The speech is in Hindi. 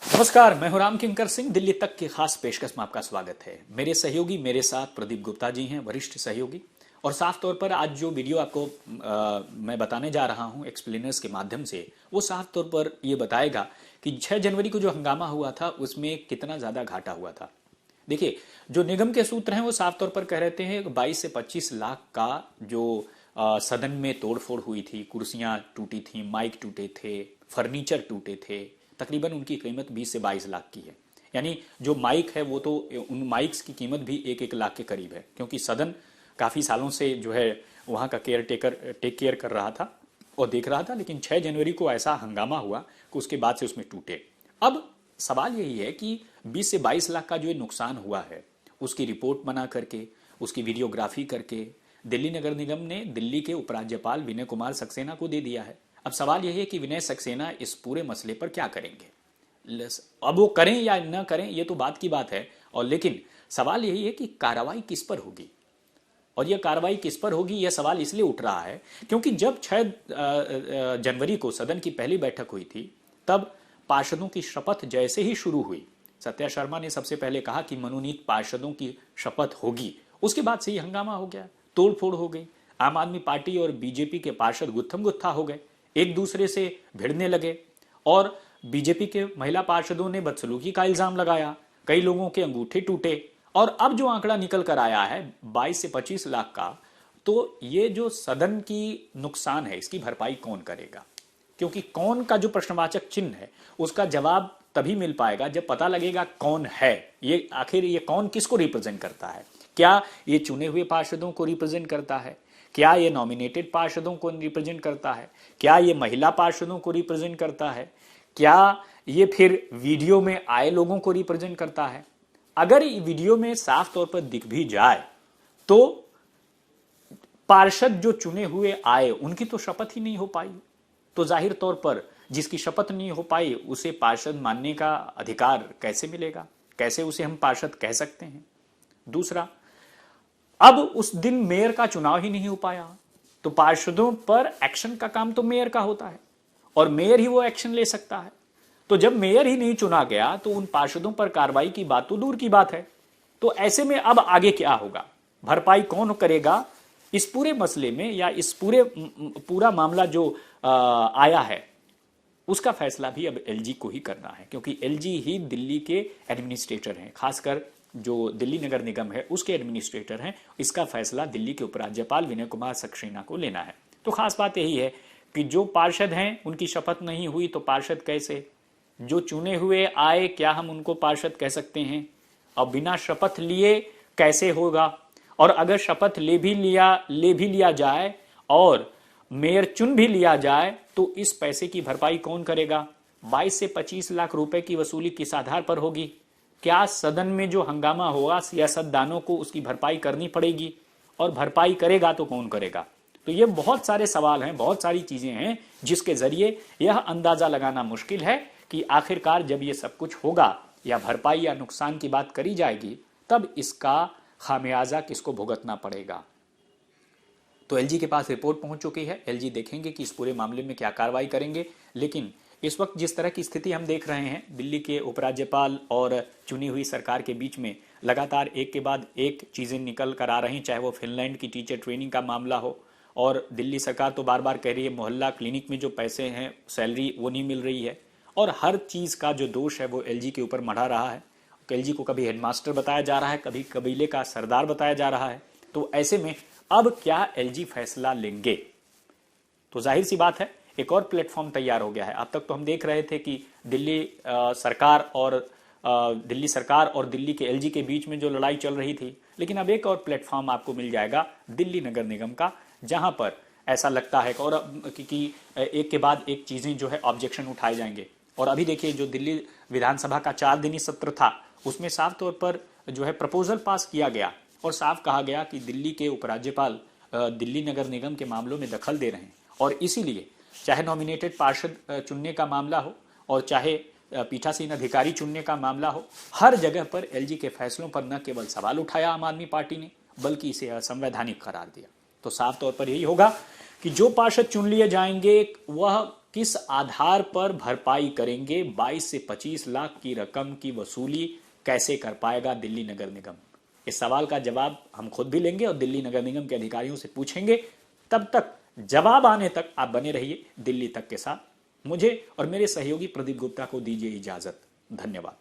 नमस्कार, मैं हूं राम किंकर सिंह। दिल्ली तक की खास पेशकश में आपका स्वागत है। मेरे सहयोगी मेरे साथ प्रदीप गुप्ता जी हैं, वरिष्ठ सहयोगी। और साफ तौर पर आज जो वीडियो आपको मैं बताने जा रहा हूं एक्सप्लेनर्स के माध्यम से, वो साफ तौर पर ये बताएगा कि 6 जनवरी को जो हंगामा हुआ था उसमें कितना ज़्यादा घाटा हुआ था। देखिए, जो निगम के सूत्र हैं वो साफ तौर पर कह रहे हैं 22 से 25 लाख का जो सदन में तोड़फोड़ हुई थी, कुर्सियां टूटी थी, माइक टूटे थे, फर्नीचर टूटे थे। तकरीबन उनकी कीमत 20 से 22 लाख की है। यानी जो माइक है वो तो, उन माइक्स की कीमत भी 1-1 लाख के करीब है, क्योंकि सदन काफ़ी सालों से जो है वहाँ का टेक केयर कर रहा था और देख रहा था। लेकिन 6 जनवरी को ऐसा हंगामा हुआ कि उसके बाद से उसमें टूटे। अब सवाल यही है कि 20 से 22 लाख का जो नुकसान हुआ है उसकी रिपोर्ट बना करके, उसकी वीडियोग्राफी करके दिल्ली नगर निगम ने दिल्ली के उपराज्यपाल विनय कुमार सक्सेना को दे दिया है। अब सवाल यह है कि विनय सक्सेना इस पूरे मसले पर क्या करेंगे। अब वो करें या न करें ये तो बात की बात है, और लेकिन सवाल यही है कि कार्रवाई किस पर होगी। और यह कार्रवाई किस पर होगी यह सवाल इसलिए उठ रहा है क्योंकि जब 6 जनवरी को सदन की पहली बैठक हुई थी, तब पार्षदों की शपथ जैसे ही शुरू हुई, सत्या शर्मा ने सबसे पहले कहा कि मनोनीत पार्षदों की शपथ होगी। उसके बाद से ही हंगामा हो गया, तोड़फोड़ हो गई। आम आदमी पार्टी और बीजेपी के पार्षद गुत्थम गुत्था हो गए, एक दूसरे से भिड़ने लगे। और बीजेपी के महिला पार्षदों ने बदसलूकी का इल्जाम लगाया, कई लोगों के अंगूठे टूटे। और अब जो आंकड़ा निकल कर आया है 22 से 25 लाख का, तो ये जो सदन की नुकसान है इसकी भरपाई कौन करेगा। क्योंकि कौन का जो प्रश्नवाचक चिन्ह है उसका जवाब तभी मिल पाएगा जब पता लगेगा कौन है ये, आखिर ये कौन किसको रिप्रेजेंट करता है। क्या ये चुने हुए पार्षदों को रिप्रेजेंट करता है, क्या ये नॉमिनेटेड पार्षदों को रिप्रेजेंट करता है, क्या ये महिला पार्षदों को रिप्रेजेंट करता है, क्या ये फिर वीडियो में आए लोगों को रिप्रेजेंट करता है। अगर वीडियो में साफ तौर पर दिख भी जाए तो पार्षद जो चुने हुए आए उनकी तो शपथ ही नहीं हो पाई, तो जाहिर तौर पर जिसकी शपथ नहीं हो पाई उसे पार्षद मानने का अधिकार कैसे मिलेगा, कैसे उसे हम पार्षद कह सकते हैं। दूसरा, अब उस दिन मेयर का चुनाव ही नहीं हो पाया, तो पार्षदों पर एक्शन का काम तो मेयर का होता है और मेयर ही वो एक्शन ले सकता है। तो जब मेयर ही नहीं चुना गया तो उन पार्षदों पर कार्रवाई की बात तो दूर की बात है। तो ऐसे में अब आगे क्या होगा, भरपाई कौन करेगा इस पूरे मसले में, या इस पूरा मामला जो आया है उसका फैसला भी अब एलजी को ही करना है, क्योंकि एलजी ही दिल्ली के एडमिनिस्ट्रेटर हैं, खासकर जो दिल्ली नगर निगम है उसके एडमिनिस्ट्रेटर हैं। इसका फैसला दिल्ली के उपराज्यपाल विनय कुमार सक्सेना को लेना है। तो खास बात यही है कि जो पार्षद हैं उनकी शपथ नहीं हुई तो पार्षद कैसे, जो चुने हुए आए क्या हम उनको पार्षद कह सकते हैं। अब बिना शपथ लिए कैसे होगा, और अगर शपथ ले भी लिया जाए और मेयर चुन भी लिया जाए तो इस पैसे की भरपाई कौन करेगा। 22 से 25 लाख रुपए की वसूली किस आधार पर होगी। क्या सदन में जो हंगामा होगा सियासतदानों को उसकी भरपाई करनी पड़ेगी, और भरपाई करेगा तो कौन करेगा। तो ये बहुत सारे सवाल हैं, बहुत सारी चीजें हैं जिसके जरिए यह अंदाजा लगाना मुश्किल है कि आखिरकार जब ये सब कुछ होगा या भरपाई या नुकसान की बात करी जाएगी तब इसका खामियाजा किसको भुगतना पड़ेगा। तो एलजी के पास रिपोर्ट पहुंच चुकी है, एलजी देखेंगे कि इस पूरे मामले में क्या कार्रवाई करेंगे। लेकिन इस वक्त जिस तरह की स्थिति हम देख रहे हैं, दिल्ली के उपराज्यपाल और चुनी हुई सरकार के बीच में लगातार एक के बाद एक चीजें निकल कर आ रही, चाहे वो फिनलैंड की टीचर ट्रेनिंग का मामला हो, और दिल्ली सरकार तो बार बार कह रही है मोहल्ला क्लिनिक में जो पैसे हैं सैलरी वो नहीं मिल रही है, और हर चीज का जो दोष है वो एलजी के ऊपर मढ़ा रहा है। एलजी को कभी हेडमास्टर बताया जा रहा है, कभी कबीले का सरदार बताया जा रहा है। तो ऐसे में अब क्या एलजी फैसला लेंगे, तो जाहिर सी बात है एक और प्लेटफॉर्म तैयार हो गया है। अब तक तो हम देख रहे थे कि दिल्ली सरकार और दिल्ली के एलजी के बीच में जो लड़ाई चल रही थी, लेकिन अब एक और प्लेटफॉर्म आपको मिल जाएगा दिल्ली नगर निगम का, जहां पर ऐसा लगता है और कि एक के बाद एक चीजें जो है ऑब्जेक्शन उठाए जाएंगे। और अभी देखिए जो दिल्ली विधानसभा का 4 दिनी सत्र था उसमें साफ तौर पर जो है प्रपोजल पास किया गया और साफ कहा गया कि दिल्ली के उपराज्यपाल दिल्ली नगर निगम के मामलों में दखल दे रहे हैं, और इसीलिए चाहे नॉमिनेटेड पार्षद चुनने का मामला हो और चाहे पीठासीन अधिकारी चुनने का मामला हो, हर जगह पर एलजी के फैसलों पर न केवल सवाल उठाया आम आदमी पार्टी ने, बल्कि इसे असंवैधानिक करार दिया। तो साफ तौर पर यही होगा कि जो पार्षद चुन लिए जाएंगे वह किस आधार पर भरपाई करेंगे, 22 से 25 लाख की रकम की वसूली कैसे कर पाएगा दिल्ली नगर निगम। इस सवाल का जवाब हम खुद भी लेंगे और दिल्ली नगर निगम के अधिकारियों से पूछेंगे। तब तक जवाब आने तक आप बने रहिए दिल्ली तक के साथ। मुझे और मेरे सहयोगी प्रदीप गुप्ता को दीजिए इजाजत। धन्यवाद।